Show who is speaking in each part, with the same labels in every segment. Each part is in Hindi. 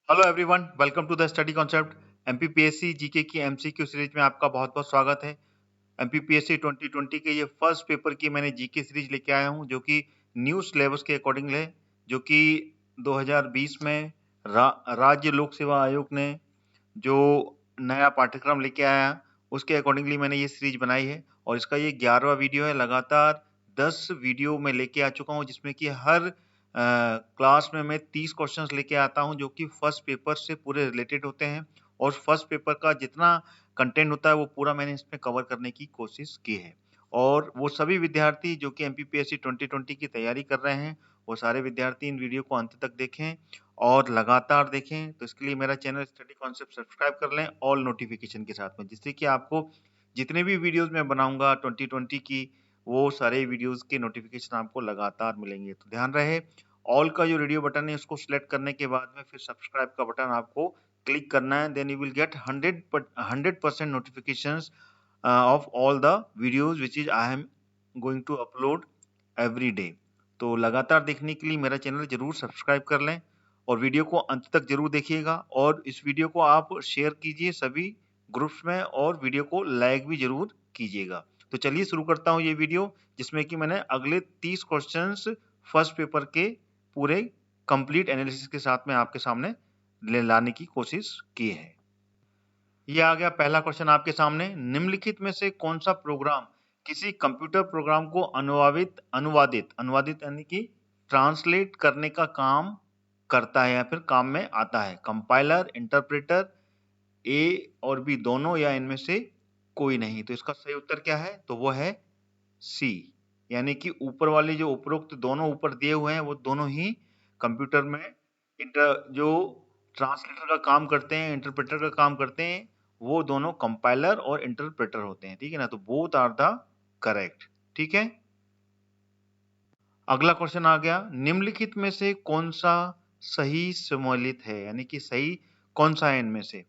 Speaker 1: Hello everyone, welcome to the study concept. MPPSC GK की एमसीक्यू सीरीज में आपका बहुत बहुत स्वागत है। एमपीपीएससी 2020 के ये फर्स्ट पेपर की मैंने जीके सीरीज लेके आया हूँ, जो कि न्यू सिलेबस के अकॉर्डिंग है, जो कि 2020 में राज्य लोक सेवा आयोग ने जो नया पाठ्यक्रम लेके आया उसके अकॉर्डिंगली मैंने ये सीरीज बनाई है। और इसका ये 11वां वीडियो है। लगातार 10 वीडियो में लेके आ चुका हूँ, जिसमें कि हर क्लास में मैं 30 क्वेश्चंस लेके आता हूँ, जो कि फर्स्ट पेपर से पूरे रिलेटेड होते हैं। और फर्स्ट पेपर का जितना कंटेंट होता है वो पूरा मैंने इसमें कवर करने की कोशिश की है। और वो सभी विद्यार्थी जो कि एमपीपीएससी 2020 की तैयारी कर रहे हैं, वो सारे विद्यार्थी इन वीडियो को अंत तक देखें और लगातार देखें। तो इसके लिए मेरा चैनल स्टडी कॉन्सेप्ट सब्सक्राइब कर लें ऑल नोटिफिकेशन के साथ में, जिससे कि आपको जितने भी वीडियोस मैं बनाऊंगा 2020 की, वो सारे वीडियोस के नोटिफिकेशन आपको लगातार मिलेंगे। तो ध्यान रहे, ऑल का जो रेडियो बटन है उसको सिलेक्ट करने के बाद में फिर सब्सक्राइब का बटन आपको क्लिक करना है। Then you will get 100% notifications of all the videos which is I am going to upload every day. तो लगातार देखने के लिए मेरा चैनल जरूर सब्सक्राइब कर लें और वीडियो को अंत तक जरूर देखिएगा। और इस वीडियो को आप शेयर कीजिए सभी ग्रुप्स में और वीडियो को लाइक भी जरूर कीजिएगा। तो चलिए शुरू करता हूँ ये वीडियो, जिसमें कि मैंने अगले 30 क्वेश्चंस फर्स्ट पेपर के पूरे कंप्लीट एनालिसिस के साथ में आपके सामने ले लाने की कोशिश की है। ये आ गया पहला क्वेश्चन आपके सामने। निम्नलिखित में से कौन सा प्रोग्राम किसी कंप्यूटर प्रोग्राम को अनुवादित यानी कि ट्रांसलेट करने का काम करता है या फिर काम में आता है? कंपाइलर, इंटरप्रेटर, ए और बी दोनों, या इनमें से कोई नहीं? तो इसका सही उत्तर क्या है? तो वो है सी, यानी कि ऊपर वाले जो उपरोक्त दोनों ऊपर दिए हुए हैं वो दोनों ही कंप्यूटर में जो ट्रांसलेटर का काम करते हैं, इंटरप्रेटर का काम करते हैं, वो दोनों कंपाइलर और इंटरप्रेटर होते हैं। ठीक है ना? तो बोथ आर द करेक्ट। ठीक है, अगला क्वेश्चन आ गया। निम्नलिखित में से कौन सा सही सम्मिलित है, यानी कि सही कौन सा है इनमें से?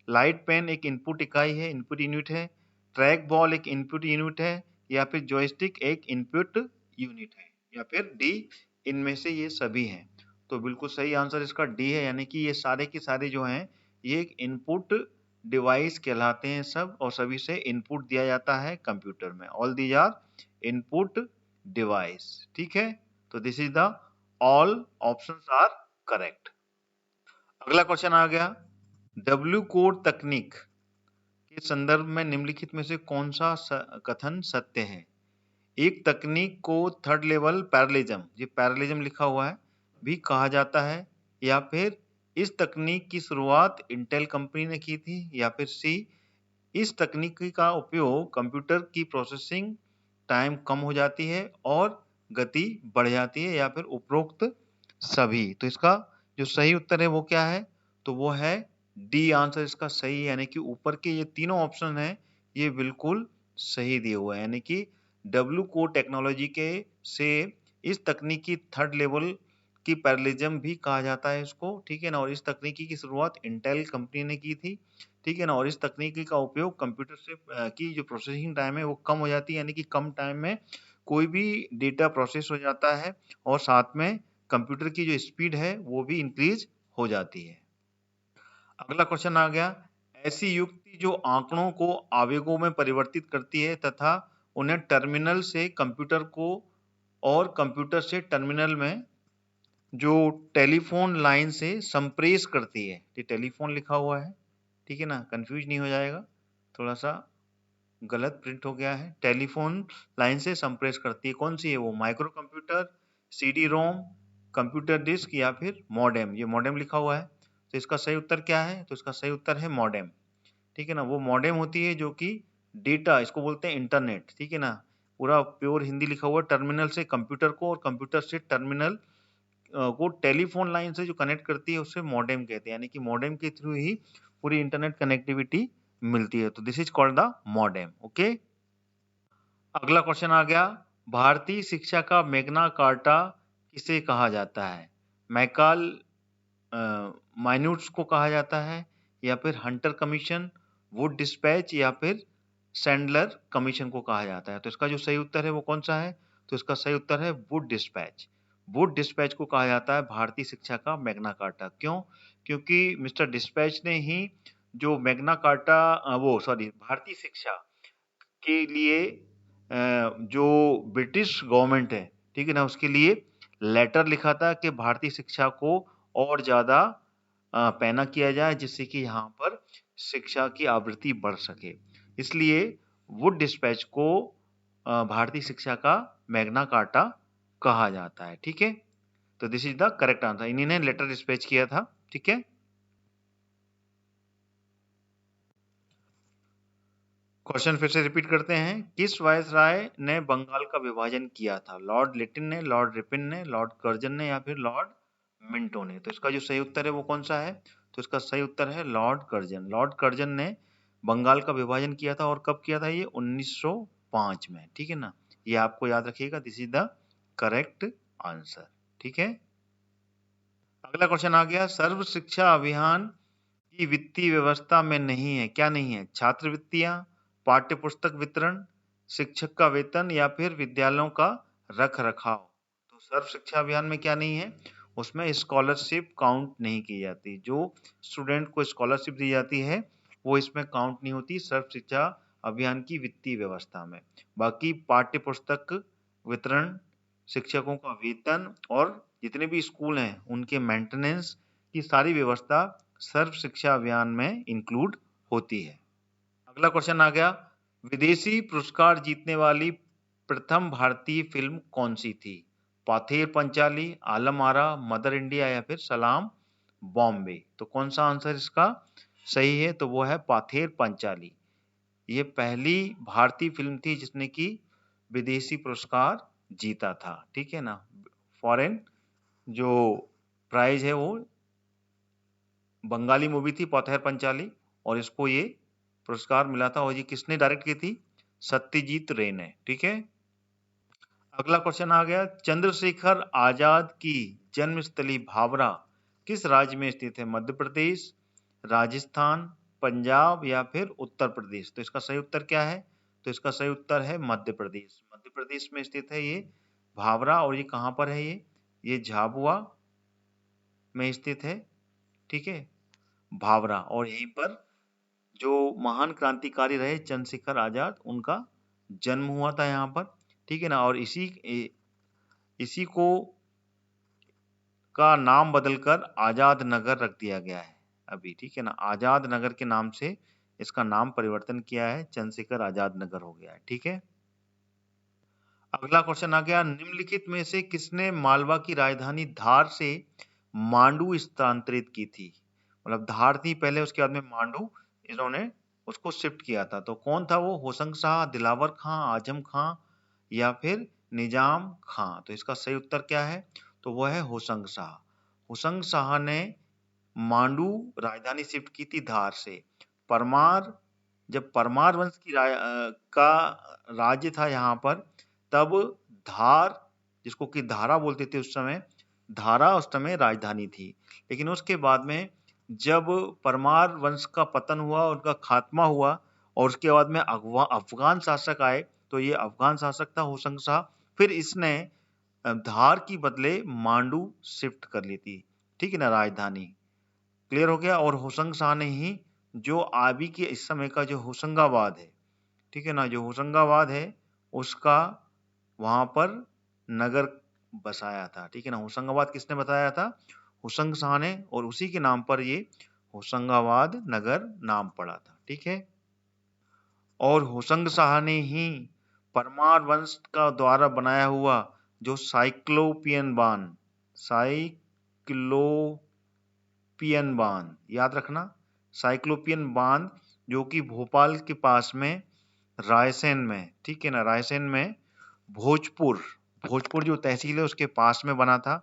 Speaker 1: लाइट पेन एक इनपुट इकाई है, इनपुट यूनिट है। ट्रैक बॉल एक इनपुट यूनिट है, या फिर जॉयस्टिक एक इनपुट यूनिट है, या फिर डी इनमें से ये सभी हैं? तो बिल्कुल सही आंसर इसका डी है, यानी कि ये सारे के सारे जो हैं ये एक इनपुट डिवाइस कहलाते हैं सब, और सभी से इनपुट दिया जाता है कंप्यूटर में। All these are input device. ठीक है, तो this is the all options are correct. अगला क्वेश्चन आ गया। डब्ल्यू कोड तकनीक के संदर्भ में निम्नलिखित में से कौन सा कथन सत्य है? एक तकनीक को थर्ड लेवल पैरेललिज्म, ये पैरेललिज्म लिखा हुआ है, भी कहा जाता है, या फिर इस तकनीक की शुरुआत इंटेल कंपनी ने की थी, या फिर सी इस तकनीक का उपयोग कंप्यूटर की प्रोसेसिंग टाइम कम हो जाती है और गति बढ़ जाती है, या फिर उपरोक्त सभी? तो इसका जो सही उत्तर है वो क्या है? तो वो है डी आंसर इसका सही है, यानी कि ऊपर के ये तीनों ऑप्शन हैं ये बिल्कुल सही दिए हुए हैं। यानी कि डब्ल्यू कोड टेक्नोलॉजी के से इस तकनीक की थर्ड लेवल की पैरेललिज्म भी कहा जाता है इसको। ठीक है ना? और इस तकनीकी की शुरुआत इंटेल कंपनी ने की थी। ठीक है ना? और इस तकनीकी का उपयोग कंप्यूटर से की जो प्रोसेसिंग टाइम है वो कम हो जाती है, यानी कि कम टाइम में कोई भी डेटा प्रोसेस हो जाता है, और साथ में कंप्यूटर की जो स्पीड है वो भी इंक्रीज हो जाती है। अगला क्वेश्चन आ गया। ऐसी युक्ति जो आंकड़ों को आवेगों में परिवर्तित करती है तथा उन्हें टर्मिनल से कंप्यूटर को और कंप्यूटर से टर्मिनल में जो टेलीफोन लाइन से संप्रेष करती है। ये टेलीफोन लिखा हुआ है, ठीक है ना? कंफ्यूज नहीं हो जाएगा, थोड़ा सा गलत प्रिंट हो गया है। टेलीफोन लाइन से संप्रेष करती है, कौन सी है वो? Micro computer, CD ROM, computer disk, या फिर मॉडेम। ये मॉडेम लिखा हुआ है, तो इसका सही उत्तर क्या है? तो इसका सही उत्तर है मॉडेम। ठीक है ना? वो मॉडेम होती है जो कि डेटा, इसको बोलते हैं इंटरनेट। ठीक है ना? पूरा प्योर हिंदी लिखा हुआ है। टर्मिनल से कंप्यूटर को और कंप्यूटर से टर्मिनल को टेलीफोन लाइन से जो कनेक्ट करती है उसे मॉडेम कहते हैं, यानी कि मॉडेम के थ्रू ही पूरी इंटरनेट कनेक्टिविटी मिलती है। तो this is called the modem. Okay, अगला क्वेश्चन आ गया। भारतीय शिक्षा का मैग्ना कार्टा किसे कहा जाता है? मैकाल माइन्यूट्स को कहा जाता है, या फिर हंटर कमीशन, वुड डिस्पैच, या फिर सैंडलर कमीशन को कहा जाता है? तो इसका जो सही उत्तर है वो कौन सा है? तो इसका सही उत्तर है वुड डिस्पैच। वुड डिस्पैच को कहा जाता है भारतीय शिक्षा का मैग्ना कार्टा। क्यों? क्योंकि मिस्टर डिस्पैच ने ही जो मैग्ना कार्टा भारतीय शिक्षा के लिए जो ब्रिटिश गवर्नमेंट है, ठीक है ना, उसके लिए लेटर लिखा था कि भारतीय शिक्षा को और ज़्यादा पैना किया जाए, जिससे कि यहाँ पर शिक्षा की आवृत्ति बढ़ सके। इसलिए वुड डिस्पैच को भारतीय शिक्षा का मैग्ना कार्टा कहा जाता है। ठीक है, तो this is the correct answer. इन्हीं ने लेटर डिस्पैच किया था। ठीक है, क्वेश्चन फिर से रिपीट करते हैं। किस वायसराय ने बंगाल का विभाजन किया था? लॉर्ड लिटिन ने, लॉर्ड रिपिन ने, लॉर्ड कर्जन ने, या फिर लॉर्ड मिंटो ने? तो इसका जो सही उत्तर है वो कौन सा है? तो इसका सही उत्तर है लॉर्ड कर्जन। लॉर्ड कर्जन ने बंगाल का विभाजन किया था, और कब किया था ये? 1905 में। ठीक है ना, ये आपको याद रखिएगा। This is the correct answer. ठीक है, अगला क्वेश्चन आ गया। सर्व शिक्षा अभियान की वित्तीय व्यवस्था में नहीं है, क्या नहीं है? छात्रवृत्तियां, पाठ्य पुस्तक वितरण, शिक्षक का वेतन, या फिर विद्यालयों का रख रखाव। तो सर्व शिक्षा अभियान में क्या नहीं है? उसमें स्कॉलरशिप काउंट नहीं की जाती। जो स्टूडेंट को स्कॉलरशिप दी जाती है वो इसमें काउंट नहीं होती सर्व शिक्षा अभियान की वित्तीय व्यवस्था में। बाकी पाठ्य पुस्तक वितरण, शिक्षकों का वेतन, और जितने भी स्कूल हैं उनके मेंटेनेंस की सारी व्यवस्था सर्व शिक्षा अभियान में इंक्लूड होती है। अगला क्वेश्चन आ गया। विदेशी पुरस्कार जीतने वाली प्रथम भारतीय फिल्म कौन सी थी? पाथेर पंचाली, आलम आरा, मदर इंडिया, या फिर सलाम बॉम्बे? तो कौन सा आंसर इसका सही है? तो वो है पाथेर पंचाली। ये पहली भारतीय फिल्म थी जिसने की विदेशी पुरस्कार जीता था। ठीक है ना, फॉरेन जो प्राइज है वो बंगाली मूवी थी पाथेर पंचाली, और इसको ये पुरस्कार मिला था। और ये किसने डायरेक्ट की थी? सत्यजीत रे ने। ठीक है, अगला क्वेश्चन आ गया। चंद्रशेखर आजाद की जन्मस्थली भावरा किस राज्य में स्थित है? मध्य प्रदेश, राजस्थान, पंजाब, या फिर उत्तर प्रदेश? तो इसका सही उत्तर क्या है? तो इसका सही उत्तर है मध्य प्रदेश। मध्य प्रदेश में स्थित है ये भावरा। और ये कहाँ पर है? ये झाबुआ में स्थित है। ठीक है, भावरा। और यहीं पर जो महान क्रांतिकारी रहे चंद्रशेखर आजाद, उनका जन्म हुआ था यहाँ पर। ठीक है ना, और इसी को का नाम बदलकर आजाद नगर रख दिया गया है अभी। ठीक है ना, आजाद नगर के नाम से इसका नाम परिवर्तन किया है, चंद्रशेखर आजाद नगर हो गया है। ठीक है, अगला क्वेश्चन आ गया। निम्नलिखित में से किसने मालवा की राजधानी धार से मांडू स्थानांतरित की थी? मतलब धार थी पहले, उसके बाद में मांडू इन्होंने उसको शिफ्ट किया था। तो कौन था वो? होशंग शाह, दिलावर खां, आजम खां, या फिर निजाम खां? तो इसका सही उत्तर क्या है? तो वो है होशंग शाह। होशंग शाह ने मांडू राजधानी शिफ्ट की थी धार से। परमार, जब परमार वंश की का राज्य था यहाँ पर, तब धार, जिसको कि धारा बोलते थे उस समय, धारा उस समय राजधानी थी। लेकिन उसके बाद में जब परमार वंश का पतन हुआ, उनका खात्मा हुआ, और उसके बाद में अफगान शासक आए, तो ये अफगान शासक था होशंग शाह। फिर इसने धार की बदले मांडू शिफ्ट कर ली थी। ठीक है ना, राजधानी। क्लियर हो गया। और होशंग शाह ने ही जो अभी के इस समय का जो होशंगाबाद है, ठीक है ना, जो होशंगाबाद है उसका वहां पर नगर बसाया था। ठीक है ना, होशंगाबाद किसने बताया था? होशंग शाह ने, और उसी के नाम पर ये होशंगाबाद नगर नाम पड़ा था। ठीक है, और होशंग शाह ने ही परमार वंश का द्वारा बनाया हुआ जो साइक्लोपियन बांध, याद रखना, साइक्लोपियन बांध, जो कि भोपाल के पास में रायसेन में, ठीक है ना, रायसेन में भोजपुर जो तहसील है उसके पास में बना था।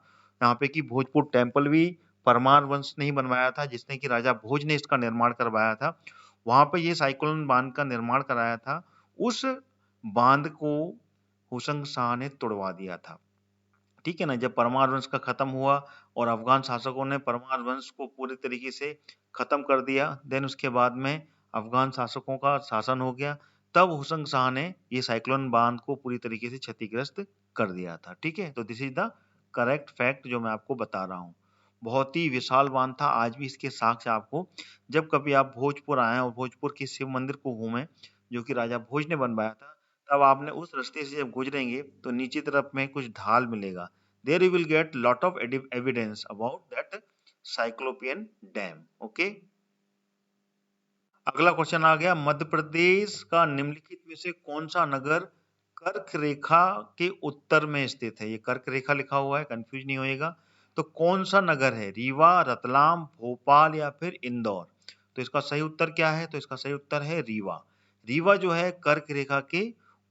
Speaker 1: यहाँ पे कि भोजपुर टेम्पल भी परमार वंश ने ही बनवाया था, जिसने कि राजा भोज ने इसका निर्माण करवाया था। वहां पे ये साइक्लोन बांध का निर्माण कराया था। उस बांध को होशंग शाह ने तोड़वा दिया था। ठीक है ना, जब परमार वंश का खत्म हुआ और अफगान शासकों ने परमार वंश को पूरी तरीके से खत्म कर दिया, देन उसके बाद में अफगान शासकों का शासन हो गया, तब होशंग शाह ने ये साइक्लोन बांध को पूरी तरीके से क्षतिग्रस्त कर दिया था। ठीक है, तो this is the correct fact जो मैं आपको बता रहा हूँ। बहुत ही विशाल बांध था, आज भी इसके साक्ष्य आपको जब कभी आप भोजपुर आएँ और भोजपुर के शिव मंदिर को घूमें, जो कि राजा भोज ने बनवाया था, तब आपने उस रास्ते से जब गुजरेंगे तो नीचे तरफ में कुछ ढाल मिलेगा। There you will get lot of evidence about that cyclopean dam. Okay, अगला क्वेश्चन आ गया, मध्य प्रदेश का निम्नलिखित में से कौन सा नगर कर्क रेखा के उत्तर में स्थित है? ये कर्क रेखा लिखा हुआ है, कंफ्यूज नहीं होएगा। तो कौन सा नगर है? रीवा, रतलाम, भोपाल या फिर इंदौर? तो इसका सही उत्तर क्या है? तो इसका सही उत्तर है रीवा। रीवा जो है कर्क रेखा के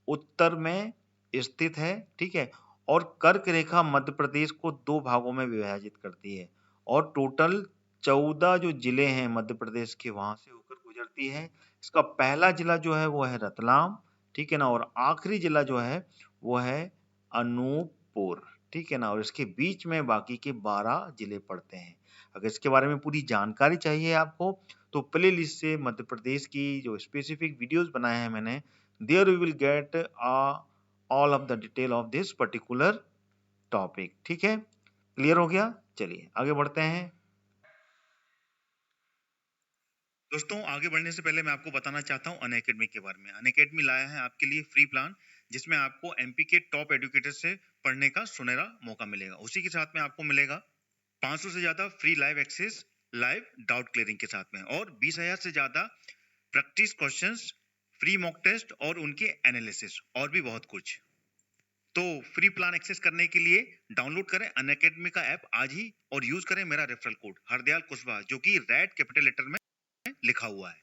Speaker 1: उत्तर में स्थित है, ठीक है। और कर्क रेखा मध्य प्रदेश को दो भागों में विभाजित करती है और टोटल 14 जो जिले हैं मध्य प्रदेश के वहां से होकर गुजरती है। इसका पहला जिला जो है वो है रतलाम, ठीक है ना, और आखिरी जिला जो है वो है अनूपपुर, ठीक है ना, और इसके बीच में बाकी के 12 जिले पड़ते हैं। अगर इसके बारे में पूरी जानकारी चाहिए आपको तो प्ले लिस्ट से मध्य प्रदेश की जो स्पेसिफिक वीडियोस बनाए हैं मैंने, there you will get all of the detail of this particular topic. ठीक है, क्लियर हो गया? चलिए आगे बढ़ते हैं। दोस्तों आगे बढ़ने से पहले मैं आपको बताना चाहता हूँ अनअकैडमी के बारे में। अनअकैडमी लाया है आपके लिए फ्री प्लान, जिसमें आपको एमपी के टॉप एजुकेटर से पढ़ने का सुनहरा मौका मिलेगा। उसी के साथ में आपको मिलेगा 500 से ज्यादा free live access, live doubt clearing के साथ में, और 20,000 से ज्यादा practice questions, free mock test और उनके एनालिसिस, और भी बहुत कुछ। तो फ्री प्लान एक्सेस करने के लिए डाउनलोड करें अनअकैडमी का ऐप आज ही और यूज करें मेरा रेफरल कोड हरदयाल कुशवाहा, जो कि रेड कैपिटल लेटर में लिखा हुआ है।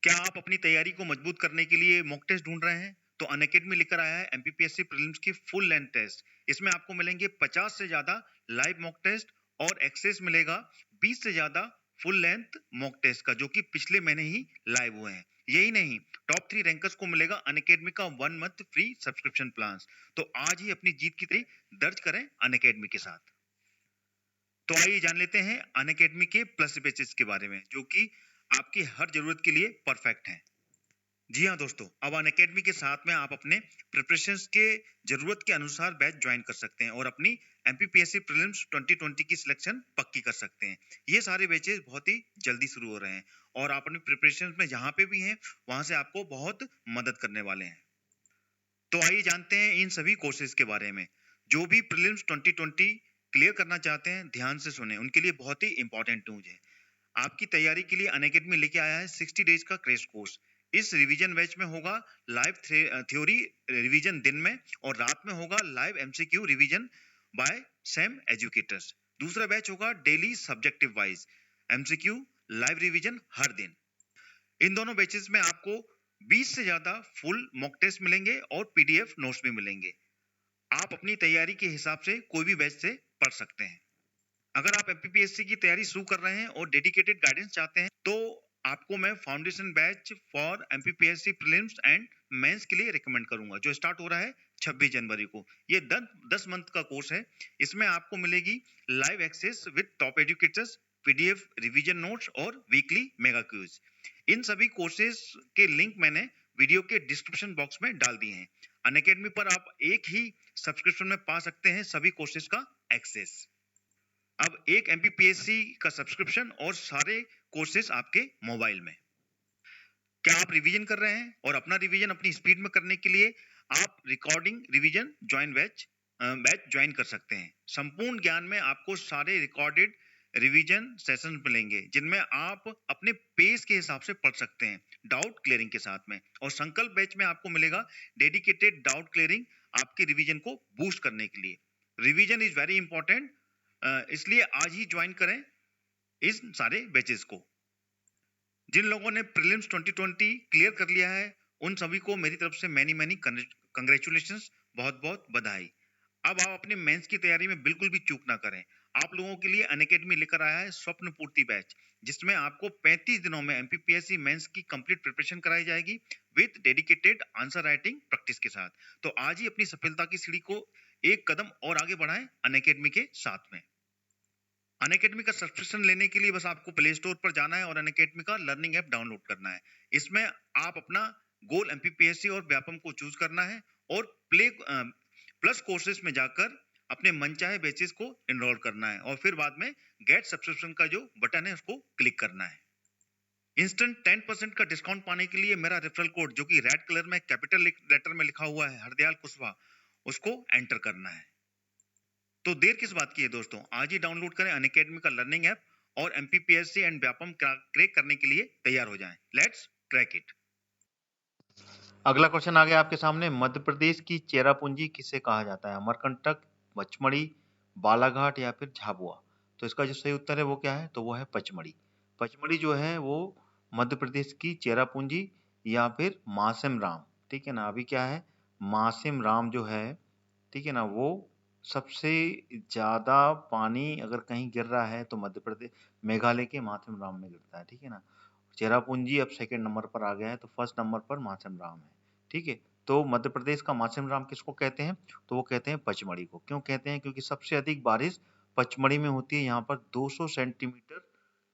Speaker 1: क्या आप अपनी तैयारी को मजबूत करने के लिए मॉक टेस्ट ढूंढ रहे हैं? तो अनअकैडमी लेकर आया है एमपीपीएससी प्रीलिम्स की फुल लेंथ टेस्ट। इसमें आपको मिलेंगे 50 से ज्यादा लाइव मॉक टेस्ट और एक्सेस मिलेगा 20 से ज्यादा फुल लेंथ मॉक टेस्ट का, जो कि पिछले महीने ही लाइव हुए हैं। यही नहीं, टॉप 3 रैंकर्स को मिलेगा अनअकैडमी का 1 मंथ फ्री सब्सक्रिप्शन प्लान। तो आज ही अपनी जीत की तैयारी दर्ज करें अनअकैडमी के साथ। तो आइए जान लेते हैं अनअकैडमी के प्लस बैचेस के बारे में, जो कि आपकी हर जरूरत के लिए परफेक्ट हैं। जी हाँ दोस्तों, अब अनअकैडमी के साथ में आप अपने प्रिपरेशंस के जरूरत के अनुसार बैच ज्वाइन कर सकते हैं और अपनी एमपीपीएससी प्रीलिम्स 2020 की सिलेक्शन पक्की कर सकते हैं। ये सारे बैचेस बहुत ही जल्दी शुरू हो रहे हैं और आप अपनी प्रिपरेशंस में जहां पे भी हैं वहां से आपको बहुत मदद करने वाले हैं। तो आइए जानते हैं इन सभी कोर्सेज के बारे में। जो भी प्रीलिम्स 2020 क्लियर करना चाहते हैं ध्यान से सुने, उनके लिए बहुत ही इंपॉर्टेंट न्यूज है। आपकी तैयारी के लिए अनअकैडमी लेके आया है 60 डेज का क्रैश कोर्स। इस रिवीजन बैच में होगा लाइव थ्योरी रिवीजन दिन में, और रात में होगा live MCQ revision by same educators. दूसरा बैच होगा daily subjective wise MCQ live revision हर दिन। इन दोनों बैचेस में आपको 20 से ज्यादा फुल मॉक टेस्ट मिलेंगे और पीडीएफ नोट्स भी मिलेंगे। आप अपनी तैयारी के हिसाब से कोई भी बैच से पढ़ सकते हैं। अगर आप एमपीपीएससी की तैयारी शुरू कर रहे हैं और डेडिकेटेड गाइडेंस चाहते हैं तो आपको मैं foundation batch for MPPSC prelims and mains के लिए रिकमेंड करूंगा, जो स्टार्ट हो रहा है 26 जनवरी को। ये 10 मंथ का कोर्स है। इसमें आपको मिलेगी live access with top educators, PDF revision notes और वीकली मेगा क्विज। इन सभी कोर्सेज के लिंक मैंने वीडियो के डिस्क्रिप्शन बॉक्स में डाल दिए हैं। अनअकैडमी पर आप एक ही सब्सक्रिप्शन में पा सकते हैं सभी कोर्सेज का एक्सेस। अब एक एमपीपीएससी का सब्सक्रिप्शन और सारे कोर्सेज आपके मोबाइल में। क्या आप रिवीजन कर रहे हैं और अपना रिवीजन अपनी स्पीड में करने के लिए आप रिकॉर्डिंग रिवीजन बैच ज्वाइन कर सकते हैं। संपूर्ण ज्ञान में आपको सारे रिकॉर्डेड रिवीजन सेशन मिलेंगे, जिनमें आप अपने पेस के हिसाब से पढ़ सकते हैं डाउट क्लियरिंग के साथ में। और संकल्प बैच में आपको मिलेगा डेडिकेटेड डाउट क्लियरिंग आपके रिवीजन को बूस्ट करने के लिए। रिवीजन इज वेरी इंपॉर्टेंट, इसलिए आज ही ज्वाइन करें इस सारे बैचेस को। जिन लोगों ने प्रीलिम्स 2020 क्लियर कर लिया है उन सभी को मेरी तरफ से मैनी कंग्रेचुलेशंस, बहुत बहुत बधाई। अब आप अपने मेंस की तैयारी में बिल्कुल भी चूक ना करें। आप लोगों के लिए अनअकैडमी लेकर आया है स्वप्न पूर्ति बैच, जिसमें आपको 35 दिनों में एमपीपीएससी मेंस की कंप्लीट प्रिपरेशन कराई जाएगी with dedicated answer writing practice के साथ। तो आज ही अपनी सफलता की सीढ़ी को एक कदम और आगे बढ़ाएं अनअकैडमी के साथ में। अनअकैडमी का सब्सक्रिप्शन लेने के लिए बस आपको प्ले स्टोर पर जाना है और अनअकैडमी का लर्निंग ऐप डाउनलोड करना है। इसमें आप अपना गोल एमपीपीएससी और व्यापम को चूज करना है और प्लस कोर्सेज में जाकर अपने मनचाहे बेसिस को एनरोल करना है और फिर बाद में गेट सब्सक्रिप्शन का जो बटन है उसको क्लिक करना है। इंस्टेंट 10% का डिस्काउंट पाने के लिए मेरा रेफरल कोड जो कि रेड कलर में कैपिटल लेटर में लिखा हुआ है हरदयाल कुशवाहा, उसको एंटर करना है। तो देर किस बात की है दोस्तों, आज ही डाउनलोड करें अनअकैडमी का लर्निंग ऐप और एमपीपीएससी एंड व्यापम क्रैक करने के लिए तैयार हो जाएं। Let's crack it. अगला क्वेश्चन आ गया आपके सामने, मध्य प्रदेश की चेरापूंजी किसे कहा जाता है? अमरकंटक, पचमढ़ी, बालाघाट या फिर झाबुआ? तो इसका जो सही उत्तर है वो क्या है? तो वो है पचमढ़ी। पचमढ़ी जो है वो मध्य प्रदेश की चेरापूंजी या फिर मासिम राम, ठीक है ना। अभी क्या है, मासिम राम जो है, ठीक है ना, वो सबसे ज्यादा पानी अगर कहीं गिर रहा है तो मध्य प्रदेश मेघालय के मासिम राम में गिरता है, ठीक है ना। चेरापूंजी अब सेकंड नंबर पर आ गया है, तो फर्स्ट नंबर पर मासिम राम है, ठीक है। तो मध्य प्रदेश का मासिम राम किसको कहते हैं? तो वो कहते हैं पचमढ़ी को। क्यों कहते हैं? क्योंकि सबसे अधिक बारिश पचमढ़ी में होती है। यहाँ पर 200 सेंटीमीटर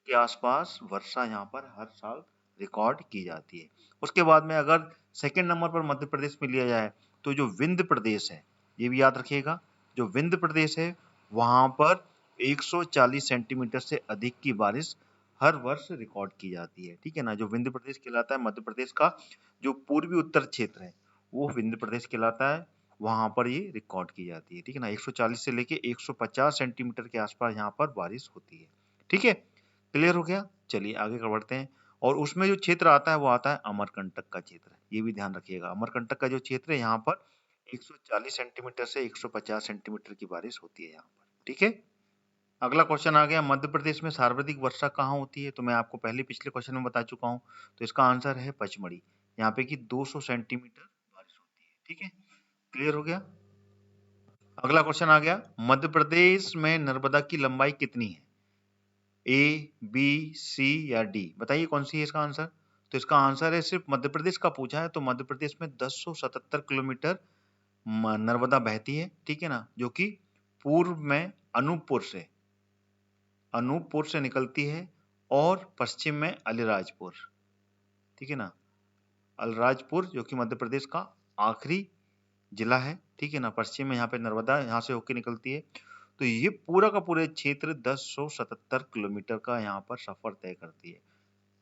Speaker 1: के आसपास वर्षा यहाँ पर हर साल रिकॉर्ड की जाती है। उसके बाद में अगर सेकंड नंबर पर मध्य प्रदेश में लिया जाए तो जो विंध्य प्रदेश है, ये भी याद रखिएगा, जो विंध्य प्रदेश है वहां पर 140 सेंटीमीटर से अधिक की बारिश हर वर्ष रिकॉर्ड की जाती है, ठीक है ना। जो विंध्य प्रदेश कहलाता है, मध्य प्रदेश का जो पूर्वी उत्तर क्षेत्र है वो विंध्य प्रदेश कहलाता है, वहां पर ये रिकॉर्ड की जाती है, ठीक है ना। 140 से लेके 150 सेंटीमीटर के आसपास यहाँ पर बारिश होती है, ठीक है। क्लियर हो गया? चलिए आगे बढ़ते हैं। और उसमें जो क्षेत्र आता है वो आता है अमरकंटक का क्षेत्र, ये भी ध्यान रखिएगा। अमरकंटक का जो क्षेत्र है यहाँ पर 140 सेंटीमीटर से 150 सेंटीमीटर की बारिश होती है यहाँ पर, ठीक है। अगला क्वेश्चन आ गया, मध्य प्रदेश में सर्वाधिक वर्षा कहाँ होती है? तो मैं आपको पहले पिछले क्वेश्चन में बता चुका हूँ, तो इसका आंसर है पचमढ़ी। यहाँ पे की 200 सेंटीमीटर बारिश होती है, ठीक है। क्लियर हो गया? अगला क्वेश्चन आ गया, मध्य प्रदेश में नर्मदा की लंबाई कितनी है? ए, बी, सी या डी? बताइए कौन सी है इसका आंसर। तो इसका आंसर है, सिर्फ मध्य प्रदेश का पूछा है तो मध्य प्रदेश में 1077 किलोमीटर नर्मदा बहती है, ठीक है ना, जो कि पूर्व में अनूपपुर से निकलती है और पश्चिम में अलीराजपुर, ठीक है ना। अलीराजपुर जो कि मध्य प्रदेश का आखिरी जिला है, ठीक है ना। पश्चिम में यहाँ पे नर्मदा यहाँ से होकर निकलती है। तो ये पूरा का पूरा क्षेत्र 1077 किलोमीटर का यहाँ पर सफर तय करती है,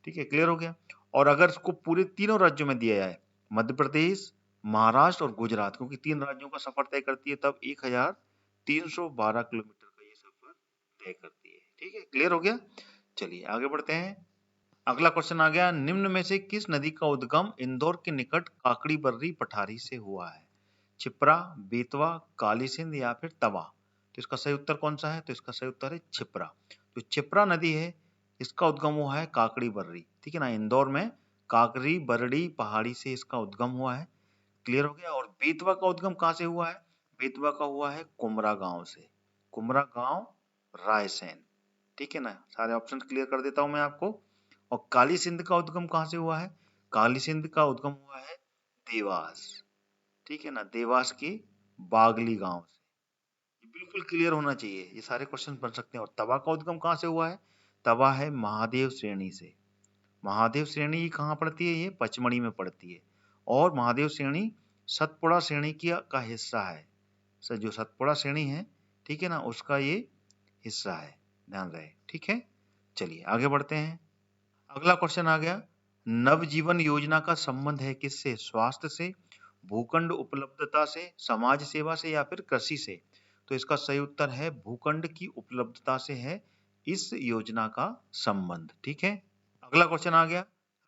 Speaker 1: ठीक है। क्लियर हो गया? और अगर इसको पूरे तीनों राज्यों में दिया जाए, मध्य प्रदेश, महाराष्ट्र और गुजरात, क्योंकि तीन राज्यों का सफर तय करती है, तब 1312 किलोमीटर का ये सफर तय करती है, ठीक है। क्लियर हो गया? चलिए आगे बढ़ते हैं। अगला क्वेश्चन आ गया, निम्न में से किस नदी का उद्गम इंदौर के निकट काकड़ी बर्री पठारी से हुआ है? छिप्रा, बेतवा, काली सिंध या फिर तवा? तो इसका सही उत्तर कौन सा है? तो इसका सही उत्तर है छिप्रा। तो छिप्रा नदी है, इसका उद्गम हुआ है काकड़ी बर्री, ठीक है ना। इंदौर में काकड़ी बरड़ी पहाड़ी से इसका उद्गम हुआ है। क्लियर हो गया? और बेतवा का उद्गम कहाँ से हुआ है? बेतवा का हुआ है कुमरा गांव से, कुमरा गांव, रायसेन, ठीक है ना। सारे ऑप्शन क्लियर कर देता हूं मैं आपको। और काली सिंध का उद्गम कहाँ से हुआ है? काली सिंध का उद्गम हुआ है देवास, ठीक है ना, देवास के बागली गांव से। ये बिल्कुल क्लियर होना चाहिए, ये सारे क्वेश्चन बन सकते हैं। और तवा का उद्गम कहाँ से हुआ है? तवा है महादेव श्रेणी से। महादेव श्रेणी कहाँ पड़ती है? ये पचमढ़ी में पड़ती है। और महादेव श्रेणी सतपुड़ा श्रेणी की का हिस्सा है। सर जो सतपुड़ा श्रेणी है, ठीक है ना, उसका ये हिस्सा है, ध्यान रहे, ठीक है। चलिए आगे बढ़ते हैं। अगला क्वेश्चन आ गया, नवजीवन योजना का संबंध है किससे? स्वास्थ्य से, भूखंड उपलब्धता से, समाज सेवा से या फिर कृषि से? तो इसका सही उत्तर है भूखंड की उपलब्धता से है इस योजना का संबंध, ठीक है। अगला क्वेश्चन आ गया,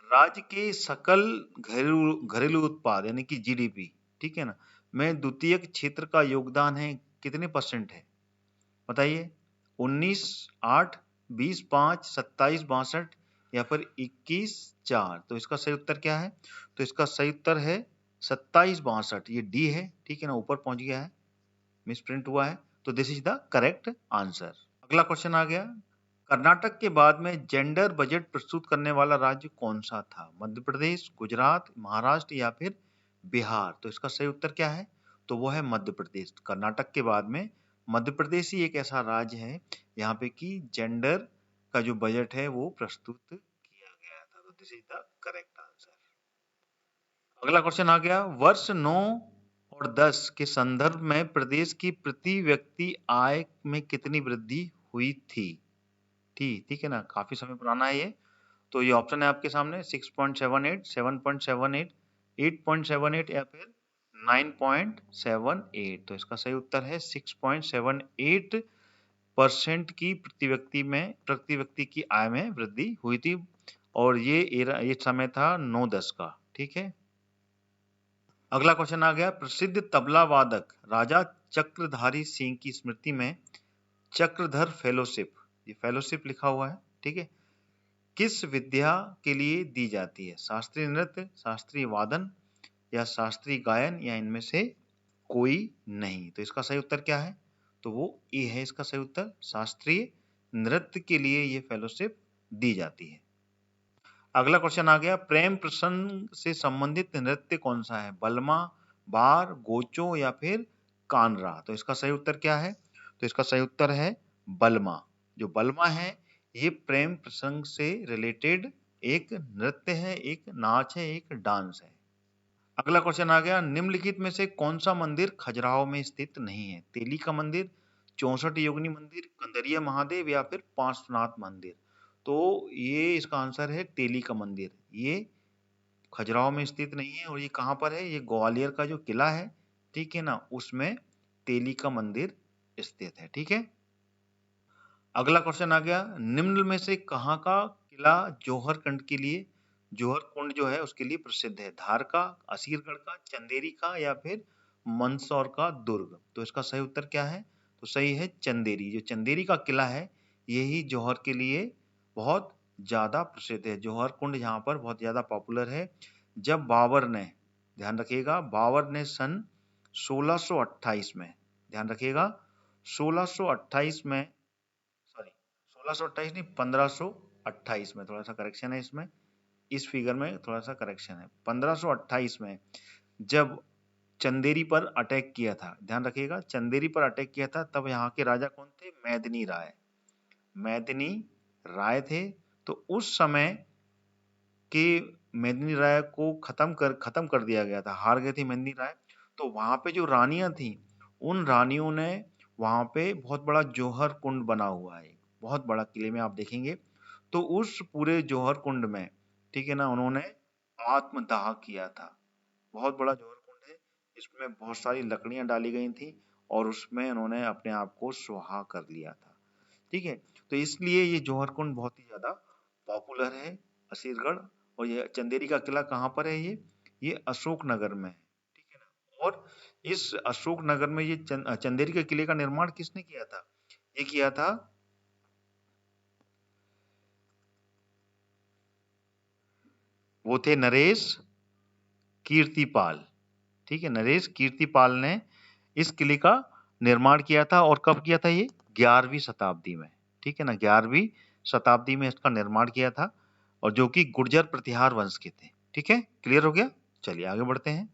Speaker 1: राज्य के सकल घरेलू घरेलू उत्पाद यानी कि जीडीपी, ठीक है ना, में द्वितीयक क्षेत्र का योगदान है कितने परसेंट है? बताइए। 19, 8, 20, 5, 27, 62 या फिर 21, 4? तो इसका सही उत्तर क्या है? तो इसका सही उत्तर है 27, 62, ये डी है, ठीक है ना, ऊपर पहुंच गया है, मिसप्रिंट हुआ है, तो this is the correct answer. अगला क्वेश्चन आ गया, कर्नाटक के बाद में जेंडर बजट प्रस्तुत करने वाला राज्य कौन सा था? मध्य प्रदेश, गुजरात, महाराष्ट्र या फिर बिहार? तो इसका सही उत्तर क्या है? तो वो है मध्य प्रदेश। कर्नाटक के बाद में मध्य प्रदेश ही एक ऐसा राज्य है यहाँ पे कि जेंडर का जो बजट है वो प्रस्तुत किया गया था, तो this is the correct answer. अगला क्वेश्चन आ गया, वर्ष 9 और 10 के संदर्भ में प्रदेश की प्रति व्यक्ति आय में कितनी वृद्धि हुई थी? ठीक है ना, काफी समय पुराना है ये। तो ये ऑप्शन है आपके सामने 6.78, 7.78, 8.78 या फिर 9.78। तो इसका सही उत्तर है 6.78% की प्रति व्यक्ति की आय में वृद्धि हुई थी, और ये समय था 9-10 का। ठीक है, अगला क्वेश्चन आ गया, प्रसिद्ध तबला वादक राजा चक्रधारी सिंह की स्मृति में चक्रधर फेलोशिप, ये फेलोशिप लिखा हुआ है, ठीक है, किस विद्या के लिए दी जाती है? शास्त्रीय नृत्य, शास्त्रीय वादन या शास्त्रीय गायन, या इनमें से कोई नहीं? तो इसका सही उत्तर क्या है? तो वो ए है इसका सही उत्तर, शास्त्रीय नृत्य के लिए ये फेलोशिप दी जाती है। अगला क्वेश्चन आ गया, प्रेम प्रसंग से संबंधित नृत्य कौन सा है? बलमा, बार, गोचो या फिर कानरा? तो इसका सही उत्तर क्या है? तो इसका सही उत्तर है बलमा। जो बलमा है ये प्रेम प्रसंग से रिलेटेड एक नृत्य है, एक नाच है, एक डांस है। अगला क्वेश्चन आ गया, निम्नलिखित में से कौन सा मंदिर खजुराहो में स्थित नहीं है? तेली का मंदिर, 64 योगिनी मंदिर, कंदरिया महादेव या फिर पार्श्वनाथ मंदिर? तो ये इसका आंसर है तेली का मंदिर। ये खजुराहो में स्थित नहीं है, और ये कहाँ पर है? ये ग्वालियर का जो किला है, ठीक है ना, उसमें तेली का मंदिर स्थित है। ठीक है, अगला क्वेश्चन आ गया, निम्न में से कहाँ का किला जौहर कुंड के लिए, जौहर कुंड जो है उसके लिए प्रसिद्ध है? धार का, असीरगढ़ का, चंदेरी का या फिर मंदसौर का दुर्ग? तो इसका सही उत्तर क्या है? तो सही है चंदेरी। जो चंदेरी का किला है यही जौहर के लिए बहुत ज्यादा प्रसिद्ध है। जौहर कुंड यहाँ पर बहुत ज्यादा पॉपुलर है। जब बाबर ने, ध्यान रखिएगा, बाबर ने सन 1628 में, ध्यान रखिएगा, 1628 में, सॉरी 1628 नहीं, 1528 में, थोड़ा सा करेक्शन है इसमें, इस फिगर में थोड़ा सा करेक्शन है। 1528 में जब चंदेरी पर अटैक किया था, ध्यान रखिएगा, चंदेरी पर अटैक किया था, तब यहाँ के राजा कौन थे? मेदिनी राय, मेदिनी राय थे। तो उस समय के मेदिनी राय को खत्म कर दिया गया था, हार गए थे मेदिनी राय। तो वहां पे जो रानियां थी, उन रानियों ने वहां पे बहुत बड़ा जौहर कुंड बना हुआ है, बहुत बड़ा, किले में आप देखेंगे। तो उस पूरे जौहर कुंड में, ठीक है ना, उन्होंने आत्मदाह किया था। बहुत बड़ा जौहर कुंड है, इसमें बहुत सारी लकड़ियां डाली गई थी, और उसमें उन्होंने अपने आप को सुहा कर लिया था। ठीक है, तो इसलिए ये जौहर कुंड बहुत ही ज्यादा पॉपुलर है, असीरगढ़। और ये चंदेरी का किला कहाँ पर है? ये अशोकनगर में है, ठीक है ना। और इस अशोकनगर में ये चंदेरी के किले का निर्माण किसने किया था? ये किया था, वो थे नरेश कीर्तिपाल। ठीक है, नरेश कीर्तिपाल ने इस किले का निर्माण किया था। और कब किया था? ये 11वीं शताब्दी में, ठीक है ना, 11वीं शताब्दी में इसका निर्माण किया था, और जो कि गुर्जर प्रतिहार वंश के थे। ठीक है, क्लियर हो गया? चलिए आगे बढ़ते हैं।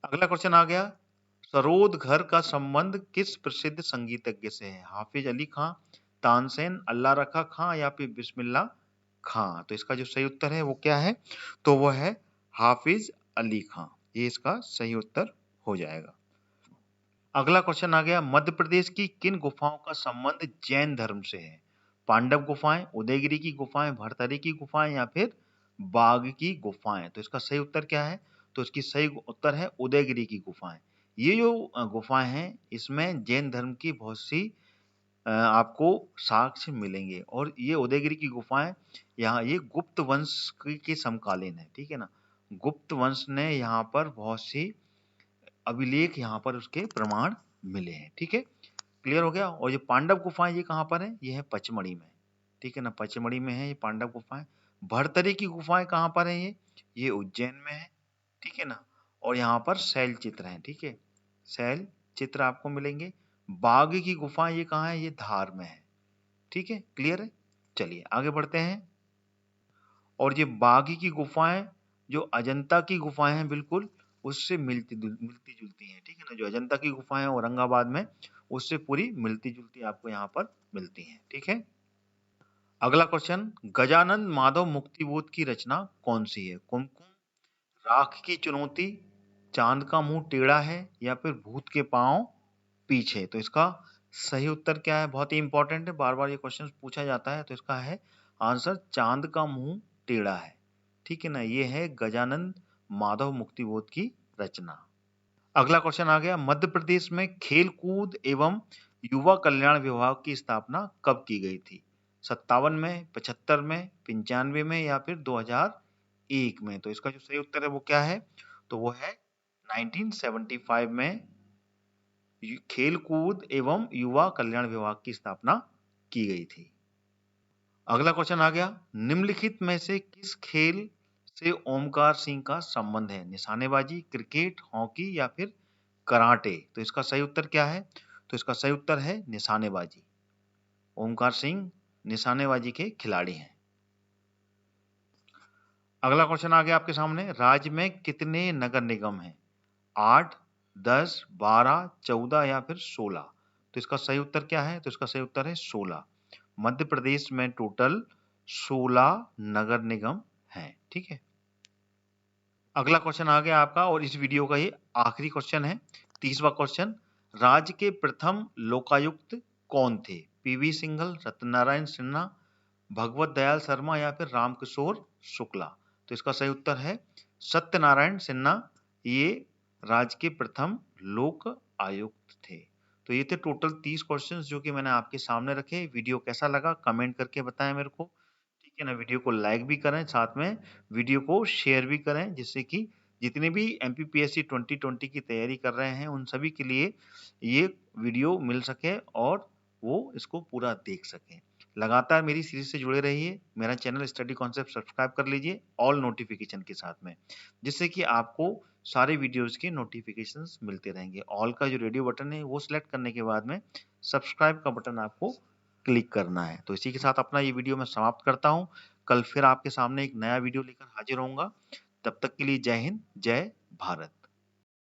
Speaker 1: अगला क्वेश्चन आ गया, सरोद घर का संबंध किस प्रसिद्ध संगीतज्ञ से है? हाफिज अली खां, तानसेन, अल्लाह रखा खां या फिर बिस्मिल्लाह खां? तो इसका जो सही उत्तर है वो क्या है? तो वो है हाफिज अली खां। ये इसका सही उत्तर हो जाएगा। अगला क्वेश्चन आ गया, मध्य प्रदेश की किन गुफाओं का संबंध जैन धर्म से है? पांडव गुफाएं, उदयगिरी की गुफाएं, भरतरी की गुफाएं या फिर बाघ की गुफाएं? तो इसका सही उत्तर क्या है? तो इसकी सही उत्तर है उदयगिरी की गुफाएं। ये जो गुफाएं हैं, इसमें जैन धर्म की बहुत सी आपको साक्ष्य मिलेंगे। और ये उदयगिरी की गुफाएं, यहाँ ये गुप्त वंश के समकालीन है, ठीक है ना। गुप्त वंश ने यहाँ पर बहुत सी अभिलेख, यहाँ पर उसके प्रमाण मिले हैं। ठीक है, क्लियर हो गया। और ये पांडव गुफाएं ये कहाँ पर है? ये है पचमढ़ी में, ठीक है ना, पचमढ़ी में है ये पांडव गुफाएं। भरतरी की गुफाएं कहाँ पर है? ये उज्जैन में है, ठीक है ना। और यहाँ पर शैल चित्र हैं, ठीक है, शैल चित्र आपको मिलेंगे। बाघ की गुफाएं ये कहाँ है? ये धार में है, ठीक है, क्लियर है। चलिए आगे बढ़ते हैं। और ये बाघ की गुफाएं जो अजंता की गुफाएं हैं, बिल्कुल उससे मिलती जुलती हैं, ठीक है ना। जो अजंता की गुफाएं हैं औरंगाबाद में, उससे पूरी मिलती जुलती आपको यहाँ पर मिलती हैं। ठीक है, अगला क्वेश्चन, गजानन माधव मुक्तिबोध की रचना कौन सी है? कुमकुम, राख की चुनौती, चांद का मुंह टेढ़ा है या फिर भूत के पांव पीछे? तो इसका सही उत्तर क्या है? बहुत ही इंपॉर्टेंट है, बार बार ये क्वेश्चन पूछा जाता है। तो इसका है आंसर चांद का मुंह टेढ़ा है। ठीक है ना, ये है गजानन माधव मुक्तिबोध की रचना। अगला क्वेश्चन आ गया, मध्य प्रदेश में खेल कूद एवं युवा कल्याण विभाग की स्थापना कब की गई थी? 57 में, 75 में, 95 में या फिर 2001 में? तो इसका जो सही उत्तर है वो क्या है? तो वो है 1975 में खेल कूद एवं युवा कल्याण विभाग की स्थापना की गई थी। अगला क्वेश्चन आ गया, निम्नलिखित में से किस खेल से ओमकार सिंह का संबंध है? निशानेबाजी, क्रिकेट, हॉकी या फिर कराटे? तो इसका सही उत्तर क्या है? तो इसका सही उत्तर है निशानेबाजी। ओमकार सिंह निशानेबाजी के खिलाड़ी हैं। अगला क्वेश्चन आ गया आपके सामने, राज्य में कितने नगर निगम हैं? 8, 10, 12, 14 या फिर 16? तो इसका सही उत्तर क्या है? तो इसका सही उत्तर है 16। मध्य प्रदेश में टोटल 16 नगर निगम हैं। ठीक है, अगला क्वेश्चन आ गया आपका और इस वीडियो का ये आखिरी क्वेश्चन है, 30वां क्वेश्चन। राज्य के प्रथम लोकायुक्त कौन थे? पीवी सिंघल, सत्यनारायण सिन्हा, भगवत दयाल शर्मा या फिर रामकिशोर शुक्ला? तो इसका सही उत्तर है सत्यनारायण सिन्हा, ये राज्य के प्रथम लोक आयुक्त थे। तो ये थे टोटल 30 क्वेश्चंस जो कि मैंने आपके सामने रखे। वीडियो कैसा लगा कमेंट करके बताएं मेरे को। ठीक है ना, वीडियो को लाइक भी करें, साथ में वीडियो को शेयर भी करें, जिससे कि जितने भी एमपीपीएससी 2020 की तैयारी कर रहे हैं उन सभी के लिए ये वीडियो मिल सके और वो इसको पूरा देख सकें। लगातार मेरी सीरीज से जुड़े रहिए। मेरा चैनल स्टडी कॉन्सेप्ट सब्सक्राइब कर लीजिए ऑल नोटिफिकेशन के साथ में, जिससे कि आपको सारे वीडियोस के नोटिफिकेशंस मिलते रहेंगे। ऑल का जो रेडियो बटन है वो सिलेक्ट करने के बाद में सब्सक्राइब का बटन आपको क्लिक करना है। तो इसी के साथ अपना ये वीडियो मैं समाप्त करता हूँ। कल फिर आपके सामने एक नया वीडियो लेकर हाजिर होऊंगा। तब तक के लिए जय हिंद, जय भारत।